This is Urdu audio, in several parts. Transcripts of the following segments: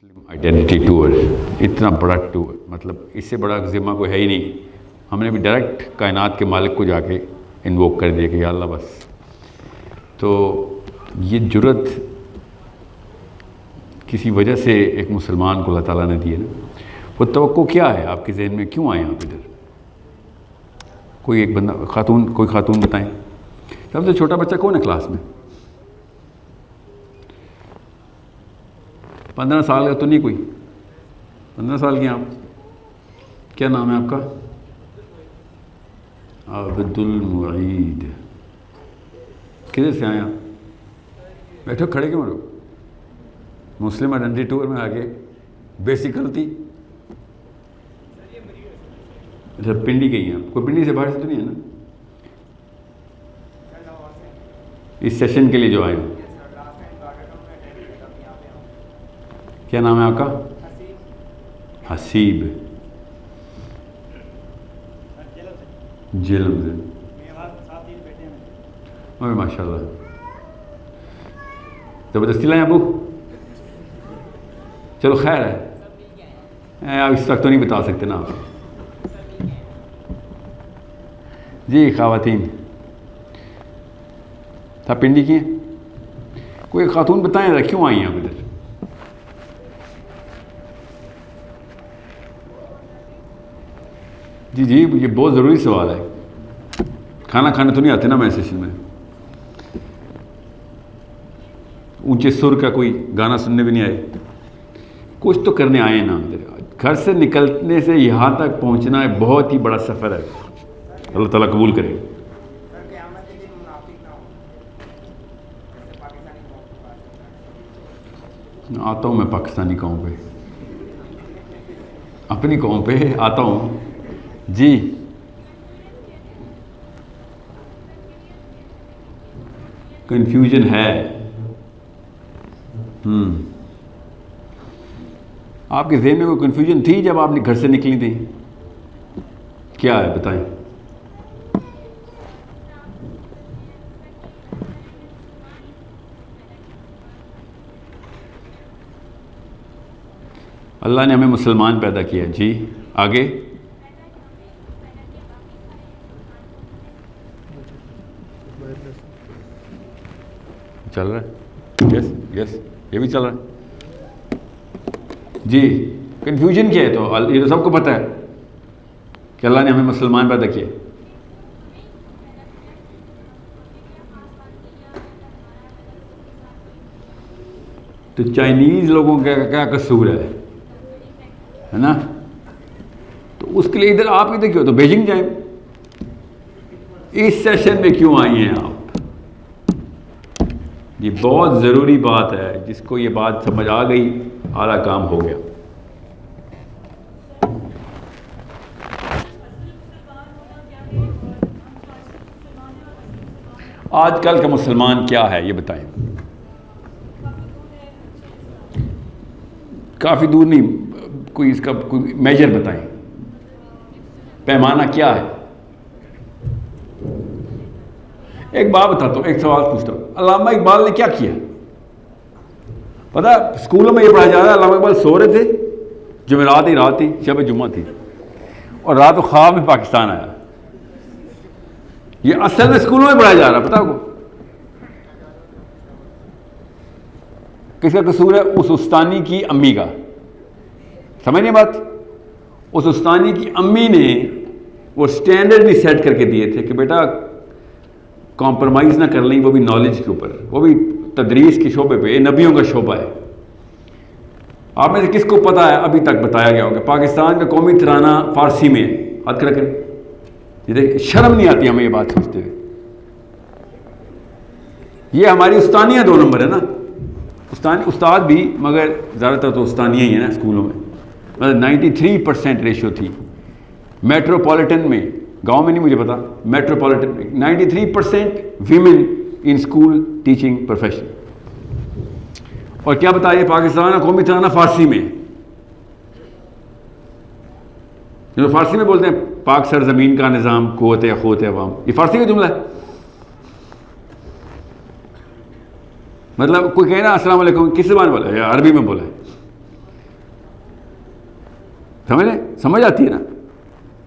مسلم آئیڈینٹی ٹور، اتنا بڑا ٹور، مطلب اس سے بڑا ذمہ کوئی ہے ہی نہیں. ہم نے بھی ڈائریکٹ کائنات کے مالک کو جا کے انووک کر دیا کہ یا اللہ بس. تو یہ جرت کسی وجہ سے ایک مسلمان کو اللہ تعالیٰ نے دی ہے نا. وہ توقع کیا ہے آپ کے ذہن میں؟ کیوں آئے آپ ادھر؟ کوئی ایک بندہ کوئی خاتون بتائیں. سب سے چھوٹا بچہ کون ہے کلاس میں؟ 15 سال کا تو نہیں کوئی؟ 15 سال کی آپ؟ کیا نام ہے آپ کا؟ عبد المعید. کدھر سے آئے آپ؟ بیٹھو، کھڑے کیوں رہو؟ مسلم آئیڈینٹی ٹور میں آگے بیسک غلطی. اچھا پنڈی گئی ہیں آپ؟ کوئی پنڈی سے باہر سے تو نہیں ہے نا اس سیشن کے لیے جو آئے ہیں؟ کیا نام ہے آپ کا؟ حسیب. جیلم سے. ماشاء اللہ، زبردستی لائیں ابو؟ چلو خیر ہے، آپ اس وقت تو نہیں بتا سکتے نا آپ. جی خواتین تھا پنڈی کی ہیں؟ کوئی خاتون بتائیں ذرا کیوں آئی ہیں آپ ادھر؟ جی جی یہ بہت ضروری سوال ہے. کھانا کھانے تو نہیں آتے نا میں سیشن میں. اونچے سر کا کوئی گانا سننے بھی نہیں آئے. کچھ تو کرنے آئے نا ادھر. گھر سے نکلنے سے یہاں تک پہنچنا ہے بہت ہی بڑا سفر ہے. اللہ تعالیٰ قبول کرے. آتا ہوں میں پاکستانی قوم پہ، اپنی قوم پہ آتا ہوں. جی کنفیوژن ہے. آپ کے ذہن میں کوئی کنفیوژن تھی جب آپ نے گھر سے نکلی تھی؟ کیا ہے بتائیں. اللہ نے ہمیں مسلمان پیدا کیا. جی آگے چل رہا ہے؟ یس یس یہ بھی چل رہا ہے. جی کنفیوژن کیا ہے؟ تو یہ تو سب کو پتہ ہے کہ اللہ نے ہمیں مسلمان پیدا کیا. تو چائنیز لوگوں کا کیا قصور ہے نا؟ تو اس کے لیے ادھر آپ ادھر کیوں؟ تو بیجنگ جائیں. اس سیشن میں کیوں آئی ہیں آپ؟ یہ بہت ضروری بات ہے. جس کو یہ بات سمجھ آ گئی اعلیٰ کام ہو گیا. آج کل کا مسلمان کیا ہے یہ بتائیں. کافی دور نہیں، کوئی اس کا کوئی میجر بتائیں، پیمانہ کیا ہے؟ ایک بات بتاتا ہوں، ایک سوال پوچھتا ہوں. علامہ اقبال نے کیا کیا پتہ؟ اسکولوں میں یہ پڑھایا جا رہا ہے علامہ اقبال سو رہے تھے، جمعرات ہی رات تھی، شب جمعہ تھی، اور رات و خواب میں پاکستان آیا. یہ اصل میں اسکولوں میں پڑھایا جا رہا ہے. پتہ کو کس کا قصور ہے؟ اس استانی کی امی کا. سمجھنے بات؟ اس استانی کی امی نے وہ سٹینڈرڈ بھی سیٹ کر کے دیے تھے کہ بیٹا کمپرومائز نہ کر لیں، وہ بھی نالج کے اوپر، وہ بھی تدریس کے شعبے پہ. یہ نبیوں کا شعبہ ہے. آپ میں سے کس کو پتہ ہے ابھی تک بتایا گیا ہوگا پاکستان کا قومی ترانہ فارسی میں ہے؟ ہاتھ کھڑا کریں. یہ دیکھ شرم نہیں آتی ہمیں یہ بات سوچتے ہوئے. یہ ہماری استانیہ 2 نمبر ہے نا. استاد بھی، مگر زیادہ تر تو استانیہ ہی ہیں نا اسکولوں میں. مطلب 93% ریشو تھی. میٹروپولیٹن میں، گاؤں میں نہیں مجھے پتا، میٹروپولیٹن میں 93% women in school teaching profession. اور کیا بتائیے پاکستان کا قومی ترانہ فارسی میں. جو فارسی میں بولتے ہیں پاک سرزمین کا نظام قوت اخوت عوام، یہ فارسی کا جملہ ہے. مطلب کوئی کہنا السلام علیکم کس زبان بولا ہے؟ عربی میں بولا ہے. سمجھ آتی ہے نا.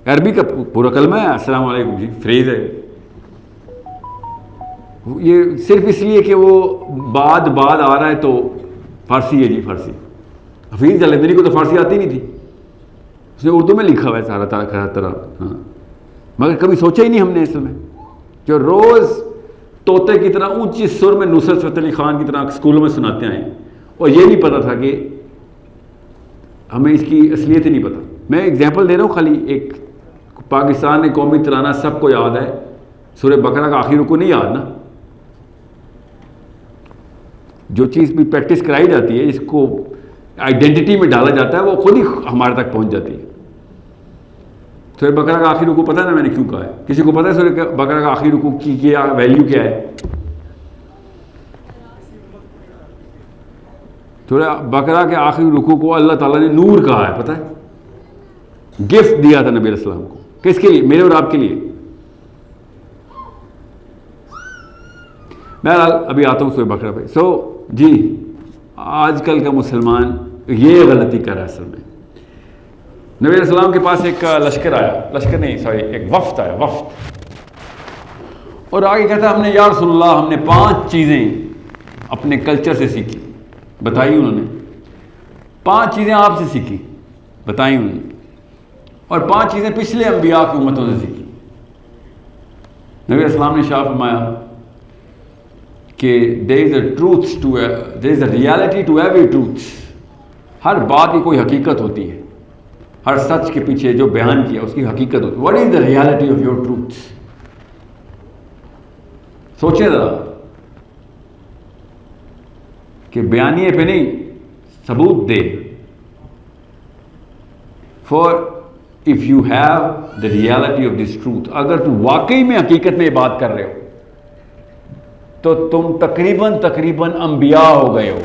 عربی کا پورا کلمہ ہے السلام علیکم جی، فریز ہے. یہ صرف اس لیے کہ وہ بعد آ رہا ہے تو فارسی ہے جی، فارسی. حفیظ جلندری کو تو فارسی آتی نہیں تھی، اس نے اردو میں لکھا ہوا ہے سارا طرح. ہاں، مگر کبھی سوچا ہی نہیں ہم نے اصل میں جو روز طوطے کی طرح اونچی سر میں نصرت فتح علی خان کی طرح اسکولوں میں سناتے آئے ہیں، اور یہ نہیں پتا تھا کہ ہمیں اس کی اصلیت ہی نہیں پتا. میں ایگزامپل دے رہا ہوں خالی ایک. پاکستان نے قومی ترانہ سب کو یاد ہے، سورہ بقرہ کا آخری رکوع نہیں یاد نا. جو چیز بھی پریکٹس کرائی جاتی ہے، اس کو آئیڈینٹی میں ڈالا جاتا ہے، وہ خود ہی ہمارے تک پہنچ جاتی ہے. سورہ بقرہ کا آخری رکوع پتہ ہے نا میں نے کیوں کہا ہے؟ کسی کو پتہ ہے سورہ بقرہ کا آخری رکوع کی کیا ویلیو کیا ہے؟ سورہ بقرہ کے آخری رکوع کو اللہ تعالیٰ نے نور کہا ہے، پتہ ہے؟ گفٹ دیا تھا نبی علیہ السلام کو. کس کے لیے؟ میرے اور آپ کے لیے. بہرحال ابھی آتا ہوں سورہ بقرہ پہ. جی آج کل کا مسلمان یہ غلطی کر رہا ہے اصل میں. نبی علیہ السلام کے پاس ایک لشکر آیا، ایک وفد آیا، اور آگے کہتا ہم نے یا رسول اللہ ہم نے 5 چیزیں اپنے کلچر سے سیکھی. بتائی انہوں نے 5 چیزیں آپ سے سیکھی، بتائی انہوں نے، اور 5 چیزیں پچھلے انبیاء کی امتوں سے سیکھی. نبی علیہ السلام نے ارشاد فرمایا کہ there is a reality to every truth. ہر بات کی کوئی حقیقت ہوتی ہے، ہر سچ کے پیچھے جو بیان کیا اس کی حقیقت ہوتی ہے. What is the reality of your truth؟ سوچیں ذرا کہ بیانیے پہ نہیں، ثبوت دے. For if you have the reality of this truth، اگر تم واقعی میں حقیقت میں یہ بات کر رہے ہو تو تم تقریباً انبیاء ہو گئے ہو.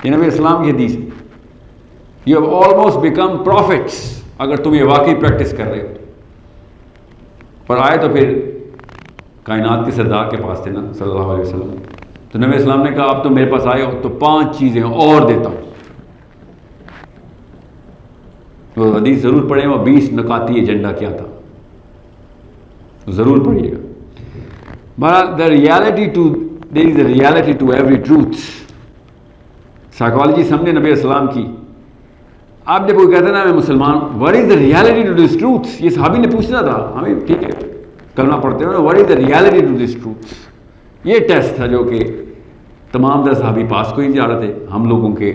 یہ نبی اسلام کی حدیث ہے. You have almost become prophets اگر تم یہ واقعی پریکٹس کر رہے ہو. پر آئے تو پھر کائنات کے سردار کے پاس تھے نا صلی اللہ علیہ وسلم. تو نبی اسلام نے کہا اب تو میرے پاس آئے ہو تو 5 چیزیں اور دیتا ہوں. وہ حدیث ضرور پڑھیں، وہ 20 نکاتی ایجنڈا کیا تھا، ضرور پڑھیے گا. بہرحال there is a reality to every truth. Psychology سمجھے نبی اسلام کی. آپ جب کوئی کہتے ہیں نا میں مسلمان، what is the reality to this truth؟ یہ صحابی نے پوچھنا تھا ہمیں، ٹھیک ہے کلمہ پڑھتے ہوئے what is the reality to this truth؟ یہ ٹیسٹ تھا جو کہ تمام در صحابی پاس کو ہی جا رہے تھے. ہم لوگوں کے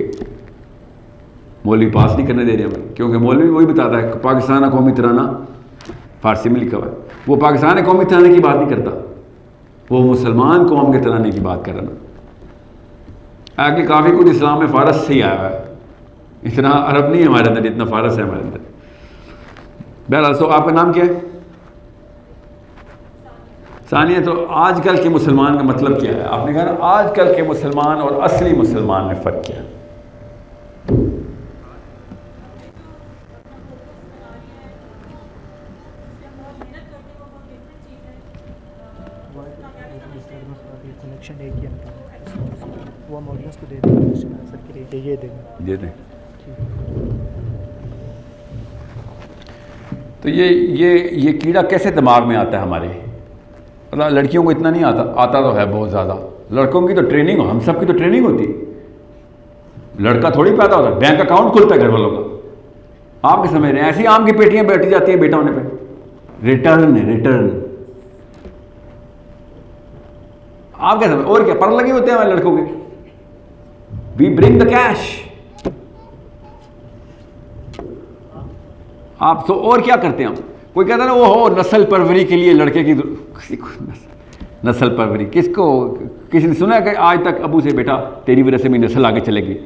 مولوی پاس نہیں کرنے دے رہے ہمیں، کیونکہ مولوی وہی بتاتا ہے پاکستان قومی ترانہ فارسی میں لکھا ہوا ہے. وہ پاکستان قومی ترانے کی بات نہیں کرتا، وہ مسلمان قوم کے ترانے کی بات کر رہا ہے. آگے کافی کچھ اسلام میں فارس سے ہی آیا ہے، اتنا عرب نہیں ہے ہمارے اندر جتنا فارس ہے ہمارے اندر. بہرحال آپ کا نام کیا ہے؟ ثانیہ. تو آج کل کے مسلمان کا مطلب کیا ہے؟ آپ نے کہا نا آج کل کے مسلمان اور اصلی مسلمان میں فرق کیا ہے؟ تو یہ کیڑا کیسے دماغ میں آتا ہے ہمارے؟ لڑکیوں کو اتنا نہیں آتا تو ہے بہت زیادہ. لڑکوں کی تو ٹریننگ ہو، ہم سب کی تو ٹریننگ ہوتی ہے. لڑکا تھوڑی پیدا ہوتا ہے، بینک اکاؤنٹ کھلتا ہے گھر والوں کا. آپ کیا سمجھ رہے ہیں؟ ایسی آم کی پیٹیاں بیٹھی جاتی ہیں بیٹا ہونے پہ. ریٹرن آپ کیا سمجھ، اور کیا پر لگے ہوتے ہیں ہمارے لڑکوں کے. وی برنگ دا کیش. آپ تو اور کیا کرتے ہیں؟ کوئی کہتا ہے نا وہ ہو نسل پروری کے لیے لڑکے کی نسل پروری. کسی نے سنا ہے کہ آج تک ابو سے بیٹا تیری وجہ سے میری نسل آگے چلے گی؟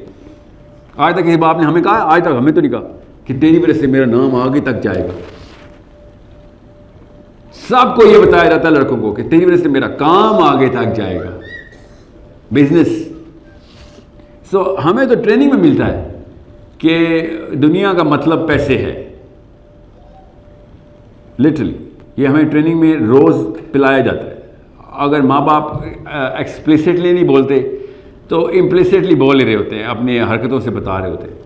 آج تک کسی باپ نے ہمیں کہا؟ آج تک ہمیں تو نہیں کہا کہ تیری وجہ سے میرا نام آگے تک جائے گا. سب کو یہ بتایا جاتا ہے لڑکوں کو کہ تیری وجہ سے میرا کام آگے تک جائے گا، بزنس. ہمیں تو ٹریننگ میں ملتا ہے کہ دنیا کا مطلب پیسے ہے. لٹرلی یہ ہمیں ٹریننگ میں روز پلایا جاتا ہے. اگر ماں باپ ایکسپلیسٹلی نہیں بولتے تو امپلیسٹلی بول ہی رہے ہوتے ہیں، اپنی حرکتوں سے بتا رہے ہوتے ہیں.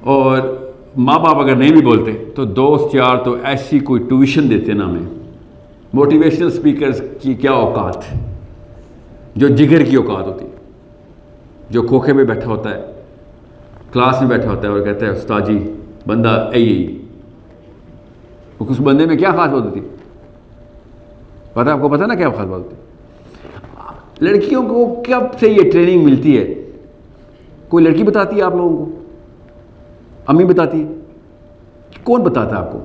اور ماں باپ اگر نہیں بھی بولتے تو دوست یار تو ایسی کوئی ٹیوشن دیتے نا ہمیں. موٹیویشنل سپیکرز کی کیا اوقات، جو جگر کی اوقات ہوتی ہے، جو کھوکھے میں بیٹھا ہوتا ہے، کلاس میں بیٹھا ہوتا ہے اور کہتا ہے استاد جی بندہ اس بندے میں کیا خاص بات ہوتی ہے؟ پتہ آپ کو پتہ نا کیا خاص بات ہوتی ہے؟ لڑکیوں کو کب سے یہ ٹریننگ ملتی ہے؟ کوئی لڑکی بتاتی ہے آپ لوگوں کو؟ امی بتاتی ہے؟ کون بتاتا ہے آپ کو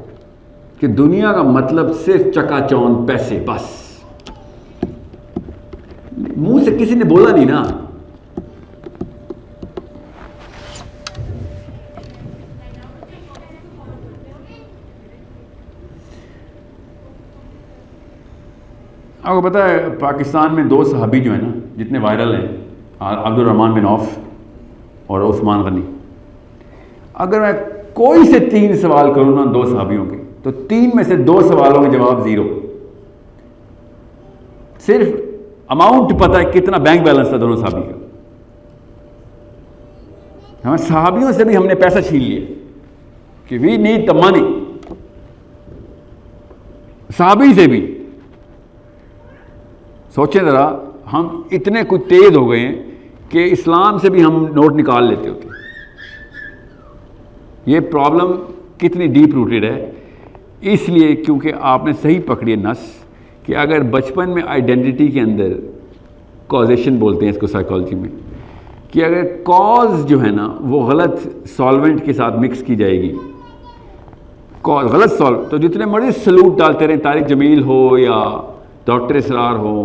کہ دنیا کا مطلب صرف چکا چوند پیسے بس؟ منہ سے کسی نے بولا نہیں نا. آپ کو پتہ ہے پاکستان میں 2 صحابی جو ہیں نا جتنے وائرل ہیں، عبد الرحمن بن عوف اور عثمان غنی، اگر میں کوئی سے 3 سوال کروں نا 2 صحابیوں کے، تو 3 میں سے 2 سوالوں کے جواب 0. صرف اماؤنٹ پتہ ہے کتنا بینک بیلنس تھا دونوں صحابی کا. ہمیں صحابیوں سے بھی ہم نے پیسہ چھین لیا کہ وی نیڈ دا منی. صحابی سے بھی سوچیں ذرا، ہم اتنے کچھ تیز ہو گئے ہیں کہ اسلام سے بھی ہم نوٹ نکال لیتے ہوتے. یہ پرابلم کتنی ڈیپ روٹیڈ ہے؟ اس لیے کیونکہ آپ نے صحیح پکڑی ہے نس کہ اگر بچپن میں آئیڈینٹی کے اندر کازیشن بولتے ہیں اس کو سائیکالوجی میں، کہ اگر کاز جو ہے نا وہ غلط سالوینٹ کے ساتھ مکس کی جائے گی، کاز غلط سالو، تو جتنے مرضی سلوٹ ڈالتے رہیں، طارق جمیل ہو یا ڈاکٹر اسرار ہو،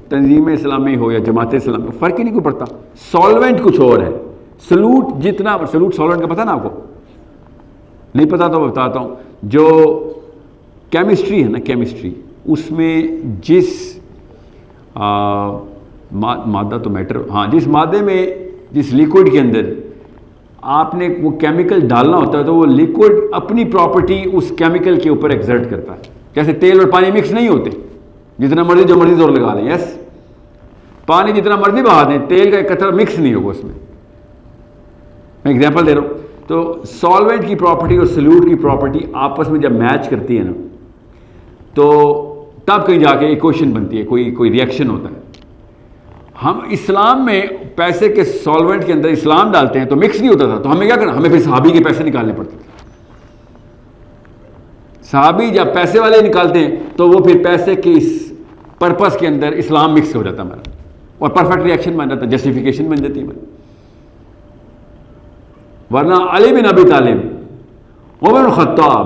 تنظیم اسلامی ہو یا جماعت اسلامی، فرق ہی نہیں کوئی پڑتا. سالوینٹ کچھ اور ہے. سلوٹ جتنا سلوٹ سالوینٹ کا پتہ نا آپ کو؟ نہیں پتا تو میں بتاتا ہوں. جو کیمسٹری ہے نا، کیمسٹری، اس میں جس مادہ تو میٹر، ہاں، جس مادے میں، جس لیکوڈ کے اندر آپ نے وہ کیمیکل ڈالنا ہوتا ہے تو وہ لیکوڈ اپنی پراپرٹی اس کیمیکل کے اوپر ایگزرٹ کرتا ہے. جیسے تیل اور پانی مکس نہیں ہوتے، جتنا مرضی جو مرضی زور لگا لیں. یس، پانی جتنا مرضی بہا دیں، تیل کا ایک قطرہ مکس نہیں ہوگا اس میں. میں ایگزامپل دے رہا ہوں. تو سالوینٹ کی پراپرٹی اور سلوٹ کی پراپرٹی آپس میں جب میچ کرتی ہے نا، تو تب کہیں جا کے ایک کوشچن بنتی ہے، کوئی ریئیکشن ہوتا ہے. ہم اسلام میں پیسے کے سالوینٹ کے اندر اسلام ڈالتے ہیں تو مکس نہیں ہوتا تھا، تو ہمیں کیا کرنا؟ ہمیں پھر صحابی کے پیسے نکالنے پڑتے تھے. صحابی جب پیسے والے نکالتے ہیں تو وہ پھر پیسے کے اس پرپس کے اندر اسلام مکس ہو جاتا ہے ہمارا، اور پرفیکٹ ریئیکشن بن جاتا ہے، جسٹیفیکیشن بن جاتی ہے ہماری. ورنہ علی بن ابی طالب، عمر بن خطاب،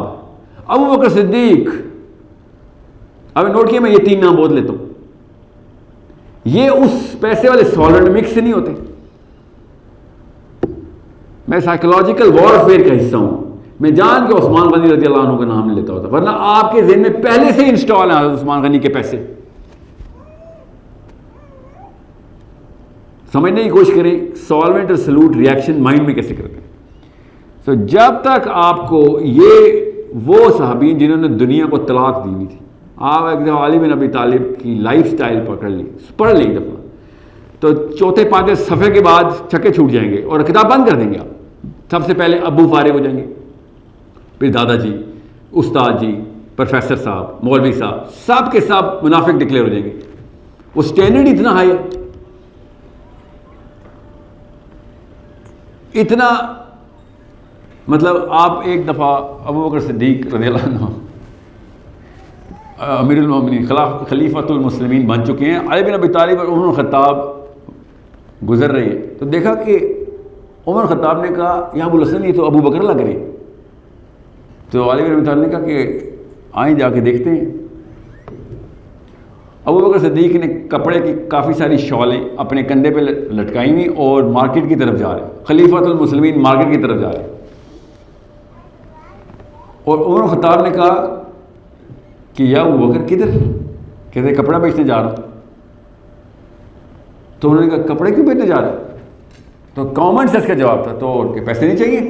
ابو بکر صدیق، اب نوٹ کیا، میں یہ 3 نام بول لیتا ہوں، یہ اس پیسے والے سالوینٹ مکس نہیں ہوتے. میں سائیکولوجیکل وارفیئر کا حصہ ہوں. میں جان کے عثمان غنی رضی اللہ عنہ کا نام لیتا ہوتا، ورنہ آپ کے ذہن میں پہلے سے انسٹال ہیں عثمان غنی کے پیسے. سمجھنے کی کوشش کریں سالوینٹ اور سلوٹ ریئیکشن مائنڈ میں کیسے کرتے ہیں. سو جب تک آپ کو یہ وہ صحابین جنہوں نے دنیا کو طلاق دی ہوئی تھی، آپ ایک دفعہ علی بن ابی طالب کی لائف سٹائل پکڑ لی، پڑھ لی ایک دفعہ، تو 4-5 صفحے کے بعد چھکے چھوٹ جائیں گے اور کتاب بند کر دیں گے. آپ سب سے پہلے ابو فارغ ہو جائیں گے، پھر دادا جی، استاد جی، پروفیسر صاحب، مولوی صاحب، سب کے سب منافق ڈکلیئر ہو جائیں گے. وہ اسٹینڈرڈ اتنا ہائی ہے، اتنا، مطلب آپ ایک دفعہ ابو بکر صدیق رضی اللہ عنہ امیر المومنین، خلیفۃ المسلمین بن چکے ہیں، علی بن ابی طالب اور عمر بن خطاب گزر رہے ہیں، تو دیکھا کہ عمر خطاب نے کہا یا ابو الحسن یہ تو ابو بکر لگ رہے ہیں. تو علی بن ابی طالب نے کہا کہ آئیں جا کے دیکھتے ہیں. ابو بکر صدیق نے کپڑے کی کافی ساری شالیں اپنے کندھے پہ لٹکائی ہوئی اور مارکیٹ کی طرف جا رہے ہیں، خلیفۃ المسلمین مارکیٹ کی طرف جا رہے ہیں. اور عمر خطاب نے کہا کہ یا ابو بکر کدھر؟ کہتے کپڑا بیچنے جا رہا ہوں. تو انہوں نے کہا کپڑے کیوں بیچنے جا رہے ہیں؟ تو کامن سینس کا جواب تھا، تو ان کے پیسے نہیں چاہیے.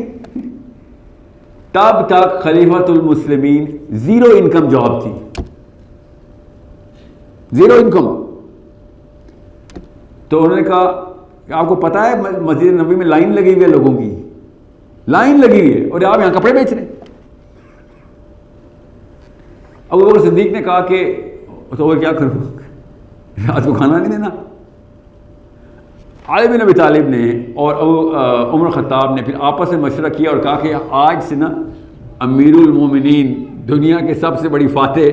تب تک خلیفۃ المسلمین 0 انکم جاب تھی، 0 انکم. تو انہوں نے کہا کہ آپ کو پتہ ہے مسجد نبوی میں لائن لگی ہوئی ہے لوگوں کی، لائن لگی ہوئی ہے اور آپ یہاں کپڑے بیچ رہے ہیں. ابو بکر صدیق نے کہا کہ تو کیا کروں, آج کو کھانا نہیں دینا. علی بن ابی طالب نے اور عمر خطاب نے پھر آپس میں مشورہ کیا اور کہا کہ آج سے نا امیر المومنین, دنیا کے سب سے بڑی فاتح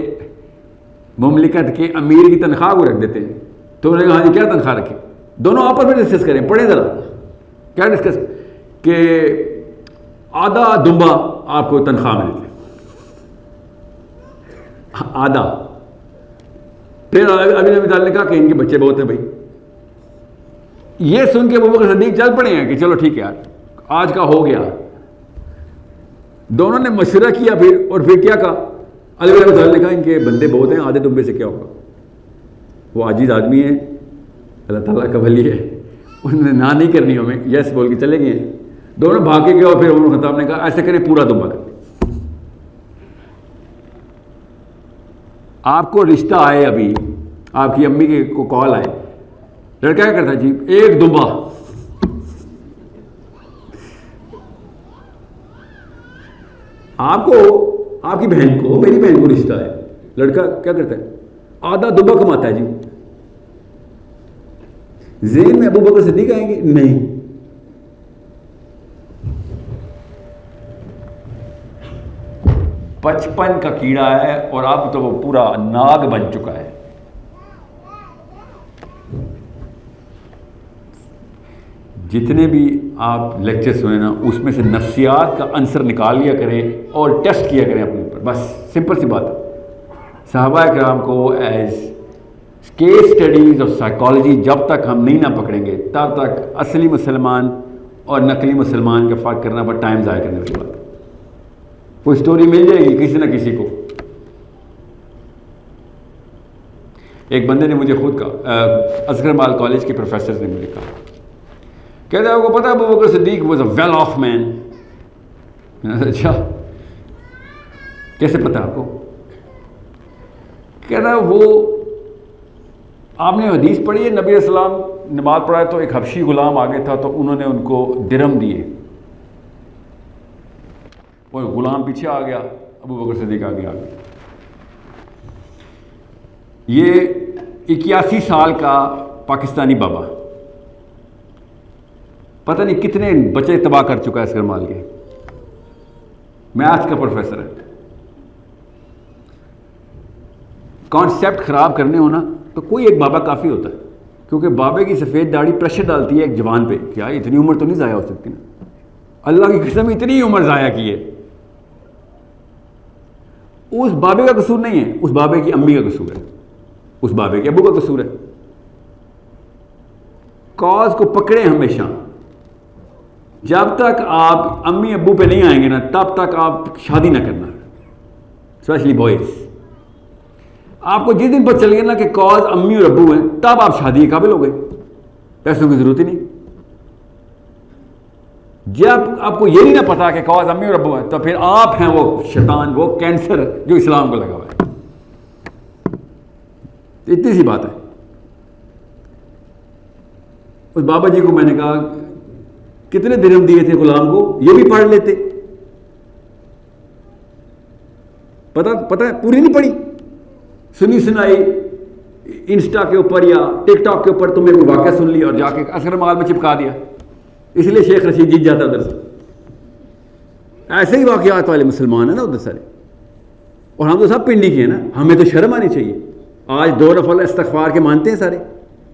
مملکت کے امیر کی تنخواہ کو رکھ دیتے ہیں. تو انہوں نے کہا جی کیا تنخواہ رکھیں؟ دونوں آپس میں ڈسکس کریں, پڑھیں ذرا کیا ڈسکس, کہ آدھا دمبا آپ کو تنخواہ ملتی ہے, آدھا. پھر ابھی نبی طالب نے کہا کہ ان کے بچے بہت ہیں بھائی. یہ سن کے ابو بکر صدیق چل پڑے ہیں کہ چلو ٹھیک ہے یار آج کا ہو گیا. دونوں نے مشورہ کیا پھر کیا کہا, علی بن ابی طالب نے کہا ان کے بندے بہت ہیں, آدھے دمبے سے کیا ہوگا, وہ عاجز آدمی ہے, اللہ تعالیٰ کا ولی ہے, انہوں نے نہ نہیں کرنی ہمیں, یس بول کے چلے گئے. دونوں بھاگ کے گئے اور پھر عمر خطاب نے کہا ایسے کریں پورا دمبا کر. آپ کو رشتہ آئے, ابھی آپ کی امی کے کو کال آئے, لڑکا کیا کرتا ہے جی ایک دمبا. آپ کو, آپ کی بہن کو, میری بہن کو رشتہ ہے, لڑکا کیا کرتا ہے آدھا دمبا کماتا ہے جی. ذہن میں ابو بکر صدیق آئیں گے نہیں, 55 کا کیڑا ہے اور اب تو وہ پورا ناگ بن چکا ہے. جتنے بھی آپ لیکچر سنیں نا اس میں سے نفسیات کا عنصر نکال لیا کریں اور ٹیسٹ کیا کریں اپنے اوپر, بس سمپل سی بات ہے. صحابہ کرام کو as case studies of psychology جب تک ہم نہیں نہ پکڑیں گے تب تک اصلی مسلمان اور نقلی مسلمان کا فرق کرنا پر ٹائم ضائع کرنے کی بات. کوئی سٹوری مل جائے گی کسی نہ کسی کو. ایک بندے نے مجھے خود کہا, اصغر مال کالج کے پروفیسر نے مجھے کہا, کہتے ہیں آپ کو پتا ہے ابو بکر صدیق واز اے ویل آف مین. اچھا کیسے پتا آپ کو؟ کہتا ہے وہ, آپ نے حدیث پڑھی ہے, نبی علیہ السلام نماز پڑھائے تو ایک حبشی غلام آگے تھا تو انہوں نے ان کو درہم دیے, وہ غلام پیچھے آ گیا, ابو بکر صدیق آگے آ گیا. یہ 81 سال کا پاکستانی بابا پتہ نہیں کتنے بچے تباہ کر چکا ہے اصغر مال کے, میتھس کا پروفیسر ہے. کانسیپٹ خراب کرنے ہونا تو کوئی ایک بابا کافی ہوتا ہے, کیونکہ بابے کی سفید داڑھی پریشر ڈالتی ہے ایک جوان پہ, کیا اتنی عمر تو نہیں ضائع ہو سکتی نا, اللہ کی قسم اتنی عمر ضائع کی ہے. اس بابے کا قصور نہیں ہے, اس بابے کی امی کا قصور ہے, اس بابے کے ابو کا قصور ہے. کاز کو پکڑے ہمیشہ, جب تک آپ امی ابو پہ نہیں آئیں گے نا تب تک آپ شادی نہ کرنا, اسپیشلی بوائز. آپ کو جس دن پتہ چل گیا نا کہ کاز امی اور ابو ہیں تب آپ شادی کے قابل ہو گئے, پیسوں کی ضرورت ہی نہیں. جب آپ کو یہ نہیں نہ پتا کہ کاز امی اور ابو ہیں تو پھر آپ ہیں وہ شیطان, وہ کینسر جو اسلام کو لگا ہوا ہے. اتنی سی بات ہے. اس بابا جی کو میں نے کہا کتنے درہم دیے تھے غلام کو, یہ بھی پڑھ لیتے. پتہ ہے پوری نہیں پڑھی, سنی سنائی انسٹا کے اوپر یا ٹک ٹاک کے اوپر تمہیں کوئی واقعہ سن لیا اور جا کے اصغر مال میں چپکا دیا, اس لیے شیخ رشید جیت جاتا ادھر سے. ایسے ہی واقعات والے مسلمان ہیں نا ادھر سارے, اور ہم تو سب پنڈی کے ہیں نا, ہمیں تو شرم آنی چاہیے. آج 2 نفل استغفار کے مانتے ہیں سارے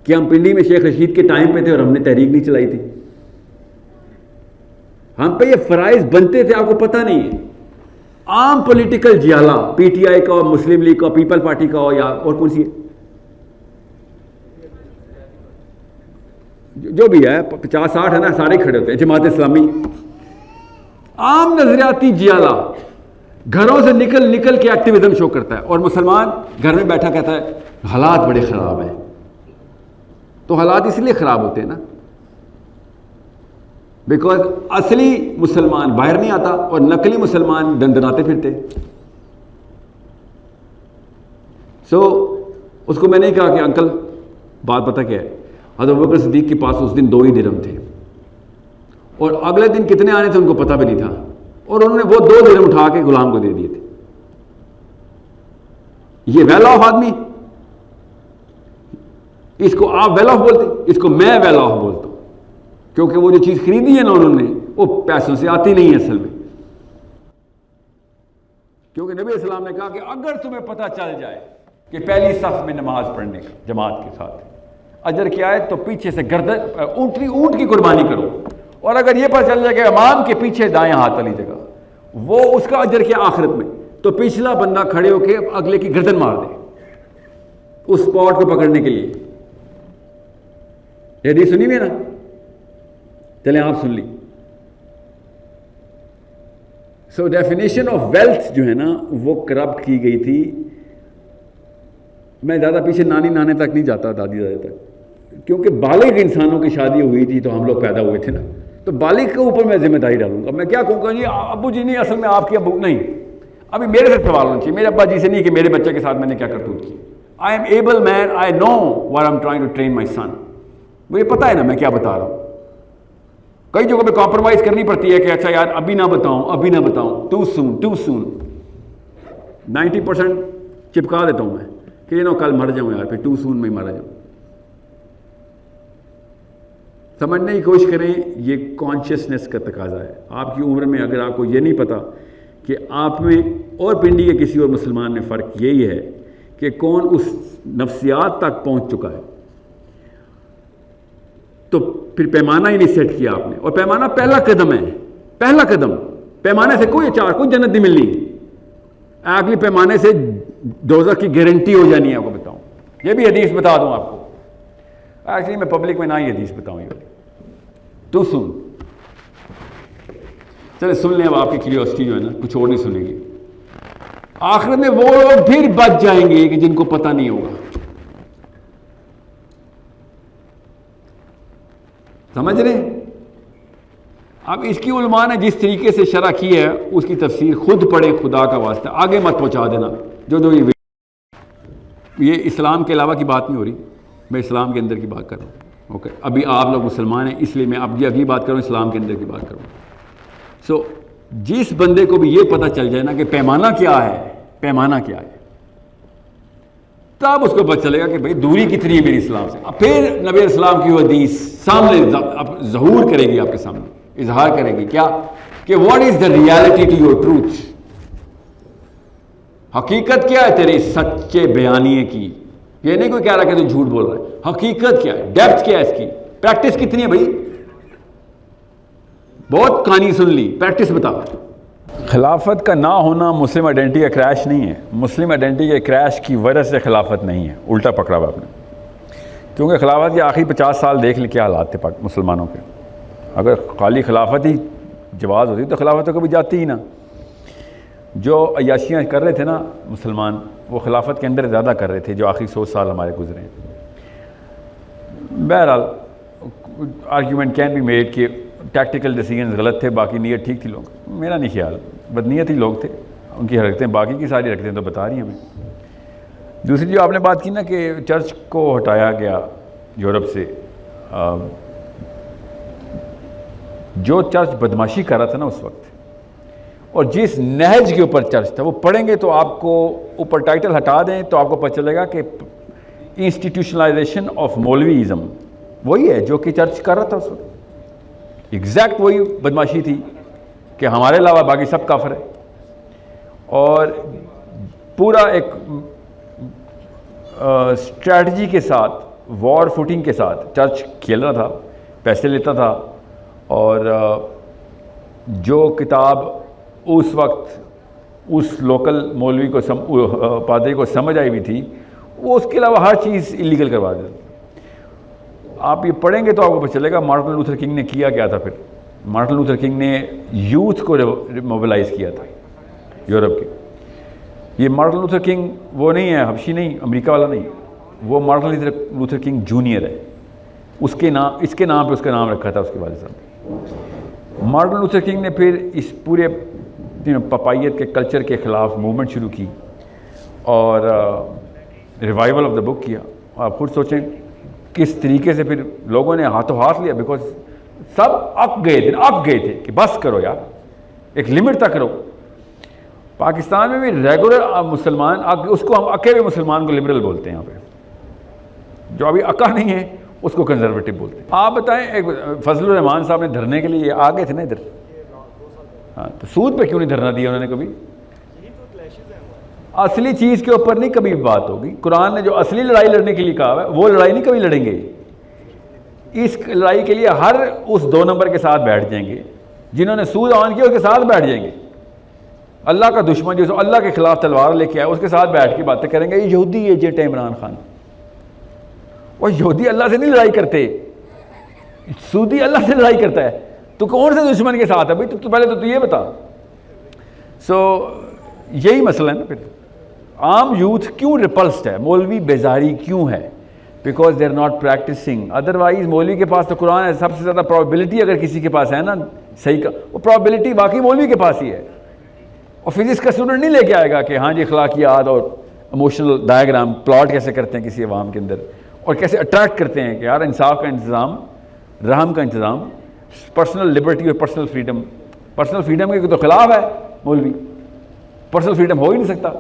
کہ ہم پنڈی میں شیخ رشید کے ٹائم پہ تھے اور ہم نے تحریک نہیں چلائی تھی. ہم پہ یہ فرائض بنتے تھے, آپ کو پتہ نہیں ہے. عام پولیٹیکل جیالا, پی ٹی آئی کا, مسلم لیگ کا, پیپل پارٹی کا ہو یا اور کون سی ہے, جو بھی ہے 50-60 ہے نا, سارے کھڑے ہوتے ہیں. جماعت اسلامی, عام نظریاتی جیالا گھروں سے نکل کے ایکٹیویزم شو کرتا ہے, اور مسلمان گھر میں بیٹھا کہتا ہے حالات بڑے خراب ہیں. تو حالات اس لیے خراب ہوتے ہیں نا بیکاز اصلی مسلمان باہر نہیں آتا اور نقلی مسلمان دندناتے پھرتے. اس کو میں نے کہا کہ انکل بات پتہ کیا ہے, حضرت ابوبکر صدیق کے پاس اس دن 2 ہی درہم تھے, اور اگلے دن کتنے آنے تھے ان کو پتہ بھی نہیں تھا، اور انہوں نے وہ 2 درہم اٹھا کے غلام کو دے دیے تھے. یہ ویل آف آدمی، اس کو آپ ویل آف بولتے، اس کو میں ویل آف بولتا ہوں، کیونکہ وہ جو چیز خریدی ہے نا انہوں نے وہ پیسوں سے آتی نہیں ہے اصل میں. کیونکہ نبی علیہ السلام نے کہا کہ اگر تمہیں پتہ چل جائے کہ پہلی صف میں نماز پڑھنے کا جماعت کے ساتھ اجر کیا ہے تو پیچھے سے گردن اونٹ کی قربانی کرو، اور اگر یہ پتہ چل جائے کہ امام کے پیچھے دائیں ہاتھ والی جگہ وہ اس کا اجر کیا آخرت میں، تو پچھلا بندہ کھڑے ہو کے اگلے کی گردن مار دے اس اسپاٹ کو پکڑنے کے لیے. یہ حدیث سنی ہوئی ہے نا؟ چلیں آپ سن لی. سو ڈیفینیشن آف ویلتھ جو ہے نا وہ کرپٹ کی گئی تھی. میں زیادہ پیچھے نانی نانے تک نہیں جاتا، دادی دادے تک، کیونکہ بالغ انسانوں کی شادی ہوئی تھی تو ہم لوگ پیدا ہوئے تھے نا، تو بالغ کے اوپر میں ذمہ داری ڈالوں گا. میں کیا کہوں گا جی ابو جی نہیں، اصل میں آپ کے ابو نہیں، ابھی میرے سے سوال ہونا چاہیے، میرے ابا جی سے نہیں کہ میرے بچے کے ساتھ میں نے کیا کرتوت کی. I am able man, I know what I am trying to train my son. مجھے پتہ ہے نا میں کیا بتا رہا ہوں. کئی جگہوں پہ کمپرومائز کرنی پڑتی ہے کہ اچھا یار ابھی نہ بتاؤں، ٹو سون. 90% چپکا دیتا ہوں میں کہ کل مر جاؤں یار، پھر ٹو سون میں ہی مارا جاؤں. سمجھنے کی کوشش کریں، یہ کانشیسنس کا تقاضا ہے. آپ کی عمر میں اگر آپ کو یہ نہیں پتا کہ آپ میں اور پنڈی کے کسی اور مسلمان میں فرق یہی ہے کہ کون اس نفسیات تک پہنچ چکا ہے، تو پھر پیمانہ ہی نہیں سیٹ کیا آپ نے. اور پیمانہ پہلا قدم ہے، پہلا قدم. پیمانے سے کوئی جنت نہیں ملنی. اگلی پیمانے سے دوزخ کی گارنٹی ہو جانی ہے. آپ کو بتاؤں، یہ بھی حدیث بتا دوں آپ کو. ایکچولی میں پبلک میں نہ ہی حدیث بتاؤں، یہ تو سن. چلے سن لیں اب، آپ کی کیوریوسٹی جو ہے نا کچھ اور نہیں سنیں گے. آخر میں وہ لوگ پھر بچ جائیں گے کہ جن کو پتہ نہیں ہوگا. سمجھ رہے ہیں؟ اب اس کی علماء نے جس طریقے سے شرح کی ہے اس کی تفسیر خود پڑھیں، خدا کا واسطہ آگے مت پہنچا دینا. جو یہ اسلام کے علاوہ کی بات نہیں ہو رہی، میں اسلام کے اندر کی بات کر رہا ہوں. اوکے، ابھی آپ لوگ مسلمان ہیں اس لیے میں اب اگلی بات کروں اسلام کے اندر کی بات کروں. سو جس بندے کو بھی یہ پتہ چل جائے نا کہ پیمانہ کیا ہے، تب اس کو پتہ چلے گا کہ بھئی دوری کتنی ہے میری اسلام سے. اب پھر نبی علیہ السلام کی وہ حدیث سامنے ظہور کرے گی، آپ کے سامنے اظہار کرے گی کیا کہ what is the reality to your truth. حقیقت کیا ہے تیری سچے بیانیے کی. یہ نہیں کوئی کہہ رہا کہ تو جھوٹ بول رہا ہے. حقیقت کیا ہے، ڈیپتھ کیا ہے اس کی، پریکٹس کتنی ہے بھائی. بہت کہانی سن لی، پریکٹس بتا. خلافت کا نہ ہونا مسلم آئیڈینٹی کا کریش نہیں ہے. مسلم آئیڈینٹی کے کریش کی وجہ سے خلافت نہیں ہے، الٹا پکڑا ہوا آپ نے. کیونکہ خلافت کے آخری 50 سال دیکھ لیں کیا حالات تھے مسلمانوں کے. اگر خالی خلافت ہی جواز ہوتی تو خلافت کبھی جاتی ہی نہ. جو عیاشیاں کر رہے تھے نا مسلمان، وہ خلافت کے اندر زیادہ کر رہے تھے جو آخری 100 سال ہمارے گزرے ہیں. بہرحال آرگیومنٹ کین بی میڈ کہ ٹیکٹیکل ڈیسیجنز غلط تھے، باقی نیت ٹھیک تھی. لوگ، میرا نہیں خیال، بدنیت ہی لوگ تھے. ان کی حرکتیں باقی کی ساری حرکتیں تو بتا رہی ہیں ہمیں. دوسری جو آپ نے بات کی نا کہ چرچ کو ہٹایا گیا یورپ سے، جو چرچ بدماشی کر رہا تھا نا اس وقت، اور جس نہج کے اوپر چرچ تھا، وہ پڑھیں گے تو آپ کو اوپر ٹائٹل ہٹا دیں تو آپ کو پتہ چلے گا کہ انسٹیٹیوشنلائزیشن آف مولویزم وہی ہے جو کہ چرچ کر رہا تھا اس وقت. ایگزیکٹ وہی بدماشی تھی کہ ہمارے علاوہ باقی سب کافر ہے. اور پورا ایک اسٹریٹجی کے ساتھ، وار فوٹنگ کے ساتھ چرچ کھیل رہا تھا، پیسے لیتا تھا. اور جو کتاب اس وقت اس لوکل مولوی کو پادری کو سمجھ آئی ہوئی تھی، وہ اس کے علاوہ ہر چیز ایلیگل کروا دیتا. آپ یہ پڑھیں گے تو آپ کو پتہ چلے گا مارٹن لوتھر کنگ نے کیا کیا تھا. پھر مارٹن لوتھر کنگ نے یوتھ کو موبلائز کیا تھا یورپ کے. یہ مارٹن لوتھر کنگ وہ نہیں ہے، حبشی نہیں، امریکہ والا نہیں، وہ مارٹن لوتھر کنگ جونیئر ہے. اس کے نام پہ اس کا نام رکھا تھا اس کے والد صاحب. مارٹن لوتھر کنگ نے پھر اس پورے پپائیت کے کلچر کے خلاف موومنٹ شروع کی اور ریوائول آف دا بک کیا. آپ خود سوچیں کس طریقے سے پھر لوگوں نے ہاتھوں ہاتھ لیا، بیکاز سب اک گئے تھے کہ بس کرو یار، ایک لمٹ تک کرو. پاکستان میں بھی ریگولر مسلمان، اس کو ہم اکے ہوئے مسلمان کو لبرل بولتے ہیں یہاں پہ، جو ابھی اکا نہیں ہے اس کو کنزرویٹو بولتے ہیں. آپ بتائیں، ایک فضل الرحمان صاحب نے دھرنے کے لیے آ گئے تھے نا ادھر، ہاں، تو سود پہ کیوں نہیں دھرنا دیا انہوں نے کبھی؟ اصلی چیز کے اوپر نہیں کبھی بات ہوگی. قرآن نے جو اصلی لڑائی لڑنے کے لیے کہا ہے وہ لڑائی نہیں کبھی لڑیں گے. اس لڑائی کے لیے ہر اس 2 نمبر کے ساتھ بیٹھ جائیں گے، جنہوں نے سود آن کیا اس کے ساتھ بیٹھ جائیں گے. اللہ کا دشمن جو اللہ کے خلاف تلوار لے کے آیا اس کے ساتھ بیٹھ کے باتیں کریں گے. یہ یہودی ایجنٹ ہے عمران خان. وہ یہودی اللہ سے نہیں لڑائی کرتے، سودی اللہ سے لڑائی کرتا ہے. تو کون سے دشمن کے ساتھ ہے بھائی؟ تو پہلے تو یہ بتا. سو یہی مسئلہ ہے نا. پھر عام یوتھ کیوں ریپلسڈ ہے؟ مولوی بیزاری کیوں ہے؟ Because they are not practising. Otherwise مولوی کے پاس تو قرآن ہے. سب سے زیادہ پرابیبلٹی اگر کسی کے پاس ہے نا صحیح کا، وہ پرابیبلٹی واقعی مولوی کے پاس ہی ہے. اور فزکس کا اسٹوڈنٹ نہیں لے کے آئے گا کہ ہاں جی اخلاقیات اور ایموشنل ڈائیگرام پلاٹ کیسے کرتے ہیں کسی عوام کے اندر، اور کیسے اٹریکٹ کرتے ہیں کہ یار انصاف کا انتظام، رحم کا انتظام، پرسنل لبرٹی اور پرسنل فریڈم. پرسنل فریڈم کے تو خلاف ہے مولوی. پرسنل فریڈم ہو ہی نہیں سکتا.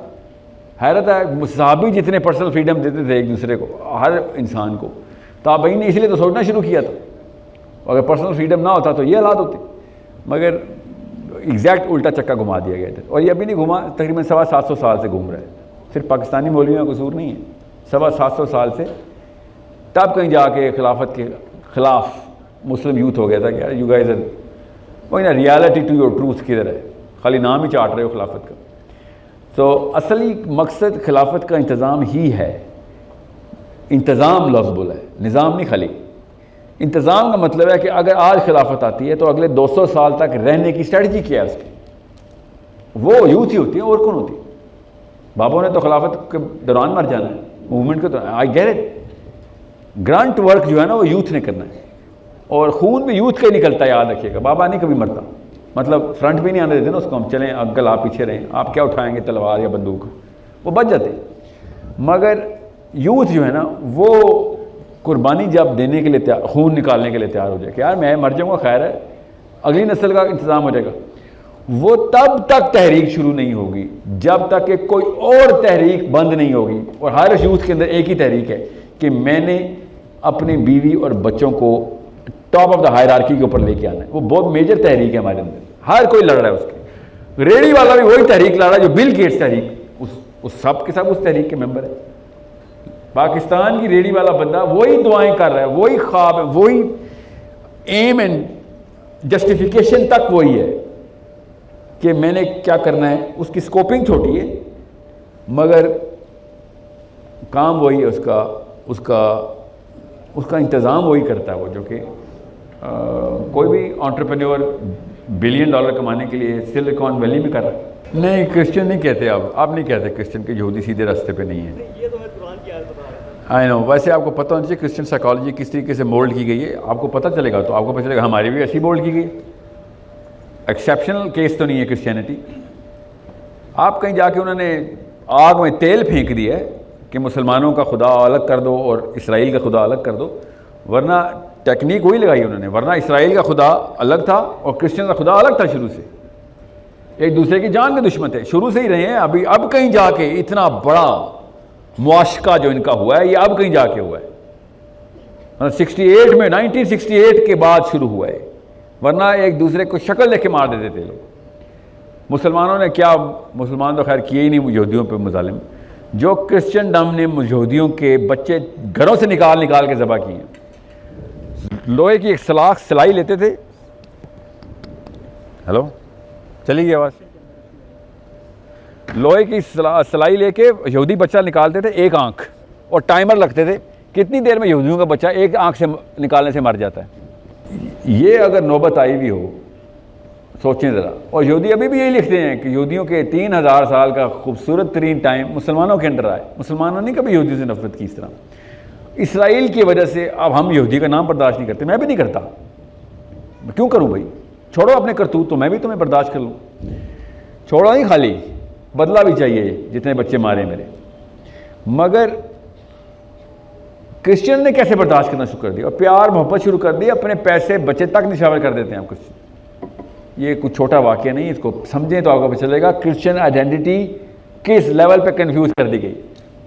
حیرت ہے، صحابی جتنے پرسنل فریڈم دیتے تھے ایک دوسرے کو، ہر انسان کو. تابعین نے اس لیے تو سوچنا شروع کیا تھا. اگر پرسنل فریڈم نہ ہوتا تو یہ حالات ہوتے. مگر ایگزیکٹ الٹا چکا گھما دیا گیا تھا. اور یہ ابھی نہیں گھما، تقریباً 750 سال سے گھوم رہا ہے. صرف پاکستانی مولویوں کا قصور نہیں ہے، 750 سال سے. تب کہیں جا کے خلافت کے خلاف مسلم یوتھ ہو گیا تھا کہ یار یو گائز وہی نا، ریالٹی ٹو یور ٹروتھ کدھر ہے؟ خالی نام ہی چاٹ رہے ہو خلافت کا. تو اصلی مقصد خلافت کا انتظام ہی ہے. انتظام لفظ بولا ہے، نظام نہیں. خالی انتظام کا مطلب ہے کہ اگر آج خلافت آتی ہے تو اگلے 200 سال تک رہنے کی اسٹریٹجی کیا ہے اس کی. وہ یوتھ ہی ہوتی ہے، اور کون ہوتی ہے؟ بابوں نے تو خلافت کے دوران مر جانا ہے، موومنٹ کے دوران. I get it. Grant work جو ہے نا وہ یوتھ نے کرنا ہے، اور خون بھی یوتھ کا ہی نکلتا ہے. یاد رکھیے گا، بابا نہیں کبھی مرتا. مطلب فرنٹ بھی نہیں آنے دیتے نا اس کو. ہم چلیں انکل آپ پیچھے رہیں، آپ کیا اٹھائیں گے تلوار یا بندوق، وہ بچ جاتے. مگر یوتھ جو ہے نا وہ قربانی جب دینے کے لیے خون نکالنے کے لیے تیار ہو جائے کہ یار میں مر جاؤں گا، خیر ہے، اگلی نسل کا انتظام ہو جائے گا، وہ تب تک تحریک شروع نہیں ہوگی جب تک کہ کوئی اور تحریک بند نہیں ہوگی. اور ہر یوتھ کے اندر ایک ہی تحریک ہے کہ میں نے اپنی بیوی اور بچوں کو ٹاپ آف دا ہائرارکی کے اوپر لے کے آنا ہے. وہ بہت میجر تحریک ہے ہمارے اندر. ہر کوئی لڑ رہا ہے اس کی. ریڑھی والا بھی وہی تحریک لڑ رہا ہے جو بل گیٹس تحریک، اس سب کے سب اس تحریک کے ممبر ہے. پاکستان کی ریڑھی والا بندہ وہی دعائیں کر رہا ہے، وہی خواب ہے، وہی ایم اینڈ جسٹیفیکیشن تک وہی ہے کہ میں نے کیا کرنا ہے. اس کی سکوپنگ چھوٹی ہے مگر کام وہی ہے. اس کا انتظام وہی کرتا ہے. وہ جو کہ کوئی بھی انٹرپرینور $1 بلین کمانے کے لیے سلیکان ویلی میں کر رہا ہے. نہیں، کرسچن نہیں کہتے آپ نہیں کہتے کرسچن کے یہودی سیدھے راستے پہ نہیں ہے. یہ تو میں قرآن کی آیت بتا رہا تھا. آئی نو. ویسے آپ کو پتہ ہونا چاہیے کرسچن سائیکالوجی کس طریقے سے مولڈ کی گئی ہے. آپ کو پتہ چلے گا تو آپ کو پتہ چلے گا ہماری بھی ایسی مولڈ کی گئی. ایکسیپشنل کیس تو نہیں ہے کرسچینٹی. آپ کہیں جا کے انہوں نے آگ میں تیل پھینک دیا ہے کہ مسلمانوں کا خدا الگ کر دو اور اسرائیل کا خدا الگ کر دو، ورنہ ٹیکنیک وہی لگائی انہوں نے. ورنہ اسرائیل کا خدا الگ تھا اور کرسچن کا خدا الگ تھا. شروع سے ایک دوسرے کی جان کے دشمن تھے، شروع سے ہی رہے ہیں. اب کہیں جا کے اتنا بڑا معاشقہ جو ان کا ہوا ہے یہ اب کہیں جا کے ہوا ہے. 1968 کے بعد شروع ہوا ہے. ورنہ ایک دوسرے کو شکل لے کے مار دیتے تھے لوگ. مسلمانوں نے کیا، مسلمان تو خیر کیے ہی نہیں یہودیوں پہ مظالم. جو کرسچن ڈم نے یہودیوں کے بچے گھروں سے نکال کے ذبح کیے ہیں. لوہے کی ایک سلاخ سلائی لیتے تھے. ہیلو، چلی گئی آواز؟ لوہے کی سلائی لے کے یہودی بچہ نکالتے تھے ایک آنکھ، اور ٹائمر لگتے تھے کتنی دیر میں یہودیوں کا بچہ ایک آنکھ سے نکالنے سے مر جاتا ہے. یہ اگر نوبت آئی بھی ہو سوچیں ذرا. اور یہودی ابھی بھی یہی لکھتے ہیں کہ یہودیوں کے 3000 سال کا خوبصورت ترین ٹائم مسلمانوں کے اندر آئے. مسلمانوں نے کبھی یہودی سے نفرت کی اس طرح. اسرائیل کی وجہ سے اب ہم یہودی کا نام برداشت نہیں کرتے. میں بھی نہیں کرتا. کیوں کروں بھائی؟ چھوڑو اپنے کرتوت، تو میں بھی تمہیں برداشت کر لوں. چھوڑو نہیں، خالی بدلہ بھی چاہیے جتنے بچے مارے میرے. مگر کرسچن نے کیسے برداشت کرنا شروع کر دیا اور پیار محبت شروع کر دی, اپنے پیسے بچے تک نشاور کر دیتے ہیں آپ کرسچن. یہ کچھ چھوٹا واقعہ نہیں, اس کو سمجھیں تو آپ کو پتہ چلے گا کرسچن آئیڈینٹی کس لیول پہ کنفیوز کر دی گئی.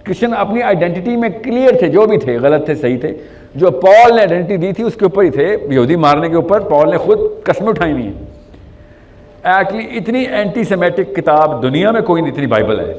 کرسچن اپنی آئیڈینٹی میں کلیئر تھے, جو بھی تھے غلط تھے صحیح تھے, جو پال نے آئیڈینٹی دی تھی اس کے اوپر ہی تھے. یہودی مارنے کے اوپر پال نے خود قسمیں اٹھائی ہوئی ہیں. ایکچولی اتنی اینٹی سیمیٹک کتاب دنیا میں کوئی نہیں اتنی بائبل ہے.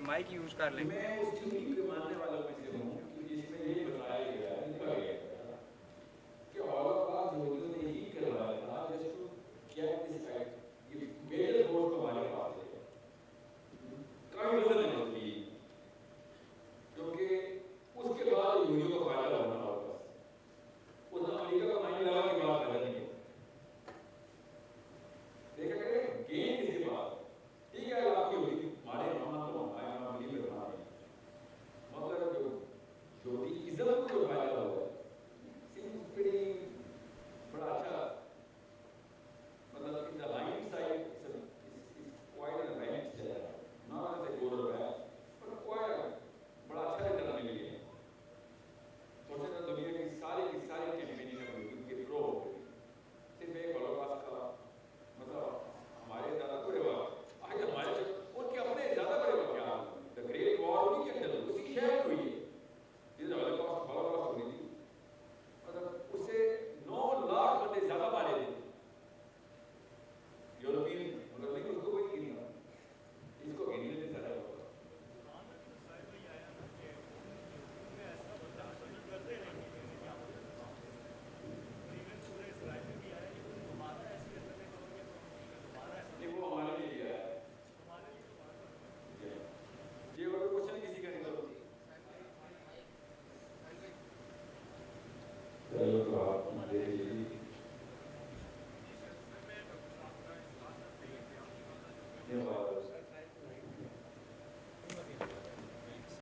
مائک یوز کر لیں. میں اس ٹھیک کے ماننے والوں میں سے ہوں کہ جس میں یہ بتایا گیا